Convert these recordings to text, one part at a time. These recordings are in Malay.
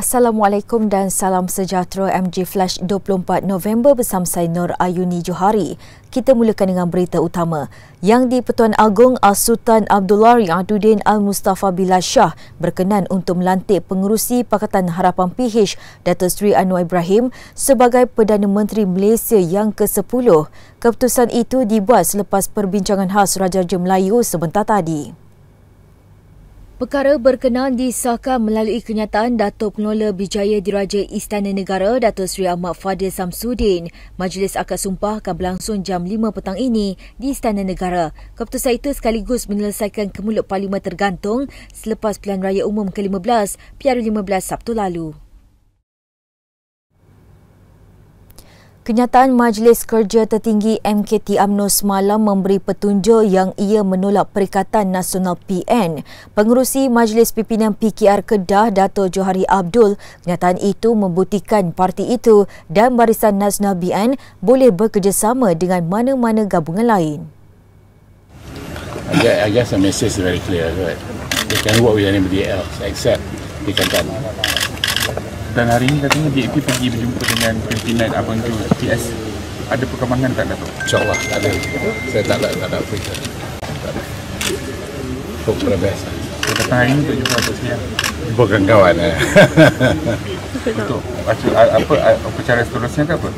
Assalamualaikum dan salam sejahtera MG Flash 24 November bersama saya Nur Ayuni Johari. Kita mulakan dengan berita utama. Yang di-Pertuan Agong As-Sultan Abdullah Riaduddin Al-Mustafa Billah Shah berkenan untuk melantik pengerusi Pakatan Harapan PH Datuk Seri Anwar Ibrahim sebagai Perdana Menteri Malaysia yang ke-10. Keputusan itu dibuat selepas perbincangan khas Raja-Raja Melayu sebentar tadi. Perkara berkenaan disahkan melalui kenyataan Datuk Pengelola Bijaya Diraja Istana Negara Datuk Seri Ahmad Fadil Samsudin. Majlis akad sumpah akan berlangsung jam 5 petang ini di Istana Negara. Keputusan itu sekaligus menyelesaikan kemulut Parlimen tergantung selepas Pilihan Raya Umum ke-15 PRU15 Sabtu lalu. Kenyataan Majlis Kerja Tertinggi MKT UMNO semalam memberi petunjuk yang ia menolak Perikatan Nasional PN. Pengerusi Majlis Pimpinan PKR Kedah Dato' Johari Abdul, kenyataan itu membuktikan parti itu dan Barisan Nasional BN boleh bekerjasama dengan mana-mana gabungan lain. I guess the message is very clear, right? They can work with anybody else except Perikatan. Dan hari ini katanya DAP pergi berjumpa dengan pimpinan Abang Jo PS. Ada perkembangan tak, Datuk? InsyaAllah tak ada. Saya tak ada berita. Hope for the best. Datang hari ini untuk jumpa Datuk Seri. Bukan kawan. Untuk apa cara seterusnya ke apa?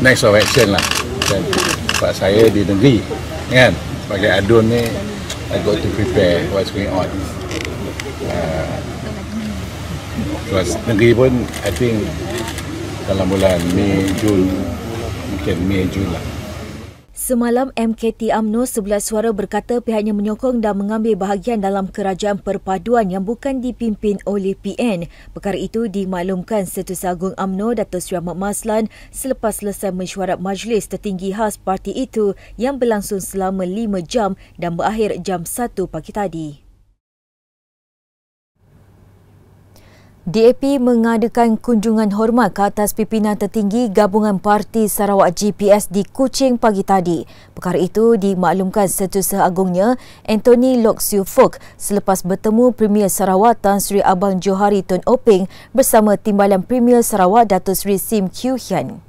Next of action lah. Dan sebab saya di negeri, kan? Sebagai adun ni, I got to prepare what's going on. Terus negeri pun, I think dalam bulan Mei, Jun, mungkin Mei, Jun lah. Semalam, MKT UMNO 11 suara berkata pihaknya menyokong dan mengambil bahagian dalam kerajaan perpaduan yang bukan dipimpin oleh PN. Perkara itu dimaklumkan Setiausaha Agung UMNO Datuk Seri Ahmad Maslan selepas selesai mesyuarat Majlis Tertinggi khas parti itu yang berlangsung selama 5 jam dan berakhir jam 1 pagi tadi. DAP mengadakan kunjungan hormat ke atas pimpinan tertinggi Gabungan Parti Sarawak GPS di Kuching pagi tadi. Perkara itu dimaklumkan Setiausaha Agungnya Anthony Loke Siu Fook selepas bertemu Premier Sarawak Tan Sri Abang Johari Tun Oping bersama Timbalan Premier Sarawak Datuk Seri Sim Kiew Hian.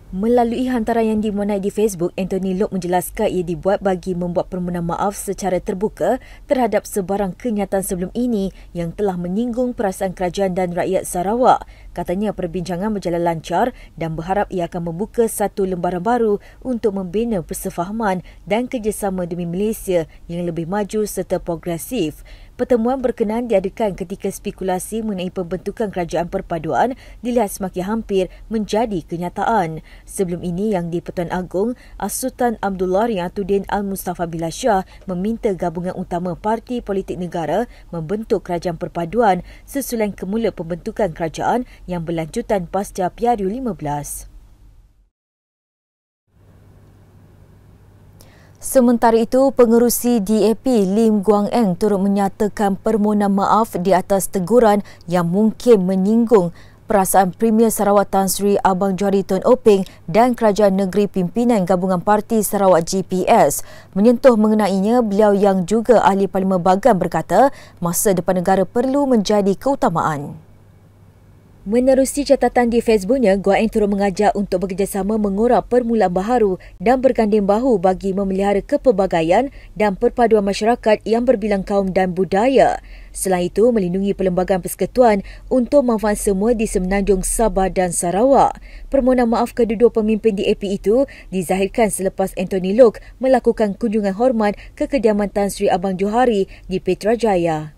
Melalui hantaran yang dimuat di Facebook, Anthony Loke menjelaskan ia dibuat bagi membuat permohonan maaf secara terbuka terhadap sebarang kenyataan sebelum ini yang telah menyinggung perasaan kerajaan dan rakyat Sarawak. Katanya perbincangan berjalan lancar dan berharap ia akan membuka satu lembaran baru untuk membina persefahaman dan kerjasama demi Malaysia yang lebih maju serta progresif. Pertemuan berkenaan diadakan ketika spekulasi mengenai pembentukan kerajaan perpaduan dilihat semakin hampir menjadi kenyataan. Sebelum ini, Yang di-Pertuan Agong As-Sultan Abdullah Riaduddin Al-Mustafa Billah Shah meminta gabungan utama parti politik negara membentuk kerajaan perpaduan sesuai kemulut pembentukan kerajaan yang berlanjutan pasca PRU15. Sementara itu, pengerusi DAP Lim Guang Eng turut menyatakan permohonan maaf di atas teguran yang mungkin menyinggung perasaan Premier Sarawak Tan Sri Abang Johari Tun Oping dan Kerajaan Negeri Pimpinan Gabungan Parti Sarawak GPS. Menyentuh mengenainya, beliau yang juga ahli Parlimen Bagan berkata masa depan negara perlu menjadi keutamaan. Menerusi catatan di Facebooknya, Guang Eng turut mengajak untuk bekerjasama mengorak permulaan baharu dan berganding bahu bagi memelihara kepelbagaian dan perpaduan masyarakat yang berbilang kaum dan budaya. Selain itu, melindungi Perlembagaan Persekutuan untuk manfaat semua di Semenanjung Sabah dan Sarawak. Permohonan maaf kedua-dua pemimpin DAP itu dizahirkan selepas Anthony Loke melakukan kunjungan hormat ke kediaman Tan Sri Abang Johari di Putrajaya.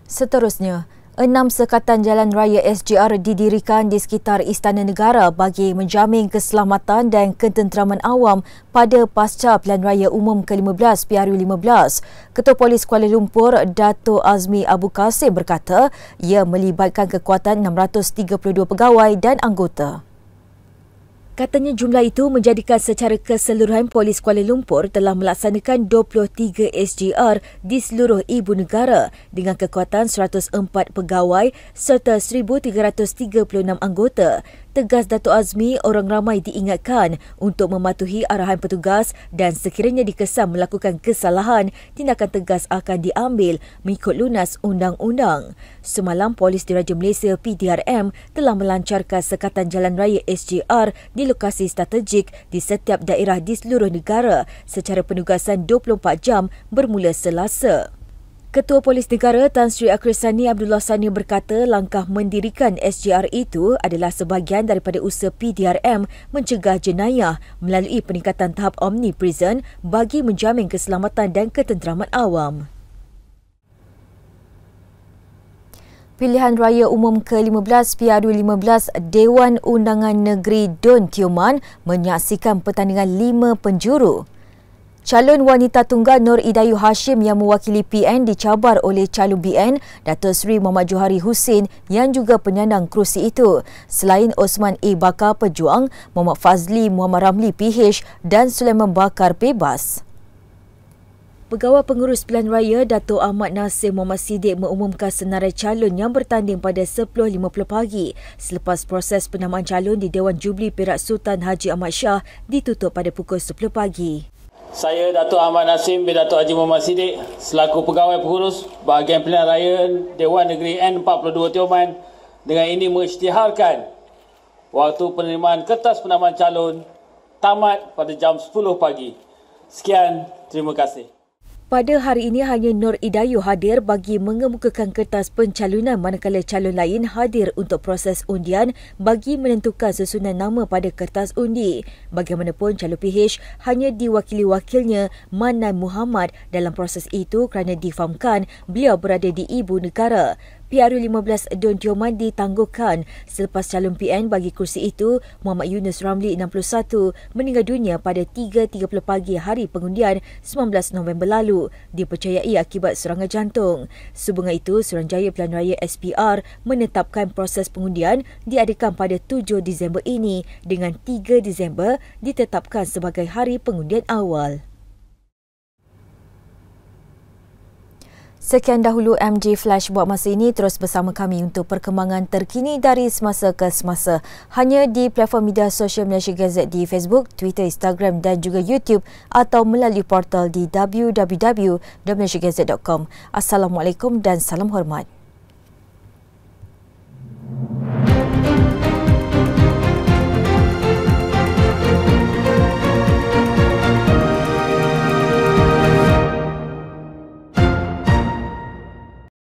Seterusnya, 6 sekatan jalan raya SGR didirikan di sekitar Istana Negara bagi menjamin keselamatan dan ketenteraman awam pada pasca Pilihan Raya Umum ke-15 PRU15. Ketua Polis Kuala Lumpur, Dato' Azmi Abu Kasim berkata ia melibatkan kekuatan 632 pegawai dan anggota. Katanya jumlah itu menjadikan secara keseluruhan Polis Kuala Lumpur telah melaksanakan 23 SGR di seluruh ibu negara dengan kekuatan 104 pegawai serta 1,336 anggota. tegas Datuk Azmi, orang ramai diingatkan untuk mematuhi arahan petugas dan sekiranya dikesan melakukan kesalahan, tindakan tegas akan diambil mengikut lunas undang-undang. Semalam, Polis Diraja Malaysia PDRM telah melancarkan sekatan jalan raya SGR di lokasi strategik di setiap daerah di seluruh negara secara penugasan 24 jam bermula Selasa. Ketua Polis Negara Tan Sri Akrisani Abdullah Sani berkata langkah mendirikan SGR itu adalah sebahagian daripada usaha PDRM mencegah jenayah melalui peningkatan tahap Omni Prison bagi menjamin keselamatan dan ketenteraman awam. Pilihan Raya Umum ke-15 PRU15 Dewan Undangan Negeri Don Tioman menyaksikan pertandingan 5 penjuru. Calon wanita tunggal Nur Idayu Hashim yang mewakili PN dicabar oleh calon BN Datuk Seri Muhammad Johari Husin yang juga penyandang kerusi itu. Selain Osman A. Bakar Pejuang, Muhammad Fazli Muhammad Ramli PH dan Sulaiman Bakar bebas. Pegawai Pengurus Pilihan Raya Datuk Ahmad Nasir Muhammad Siddiq mengumumkan senarai calon yang bertanding pada 10.50 pagi selepas proses penamaan calon di Dewan Jubli Perak Sultan Haji Ahmad Shah ditutup pada pukul 10 pagi. Saya Datuk Ahmad Nasim bin Datuk Haji Muhammad Siddiq selaku Pegawai Pengurus Bahagian Pilihan Raya Dewan Negeri N42 Tioman dengan ini mengisytiharkan waktu penerimaan kertas penamaan calon tamat pada jam 10 pagi. Sekian, terima kasih. Pada hari ini hanya Nur Idayu hadir bagi mengemukakan kertas pencalonan manakala calon lain hadir untuk proses undian bagi menentukan susunan nama pada kertas undi. Bagaimanapun calon PH hanya diwakili wakilnya Manan Muhammad dalam proses itu kerana difahamkan beliau berada di ibu negara. PRU15 Don Tioman ditangguhkan selepas calon PN bagi kursi itu, Muhammad Yunus Ramli 61, meninggal dunia pada 3.30 pagi hari pengundian 19 November lalu, dipercayai akibat serangan jantung. Sehubungan itu, Suruhanjaya Pilihan Raya SPR menetapkan proses pengundian diadakan pada 7 Disember ini dengan 3 Disember ditetapkan sebagai hari pengundian awal. Sekian dahulu MJ Flash buat masa ini. Terus bersama kami untuk perkembangan terkini dari semasa ke semasa. Hanya di platform media sosial Malaysia Gazette di Facebook, Twitter, Instagram dan juga YouTube atau melalui portal di www.malaysiagazette.com. Assalamualaikum dan salam hormat.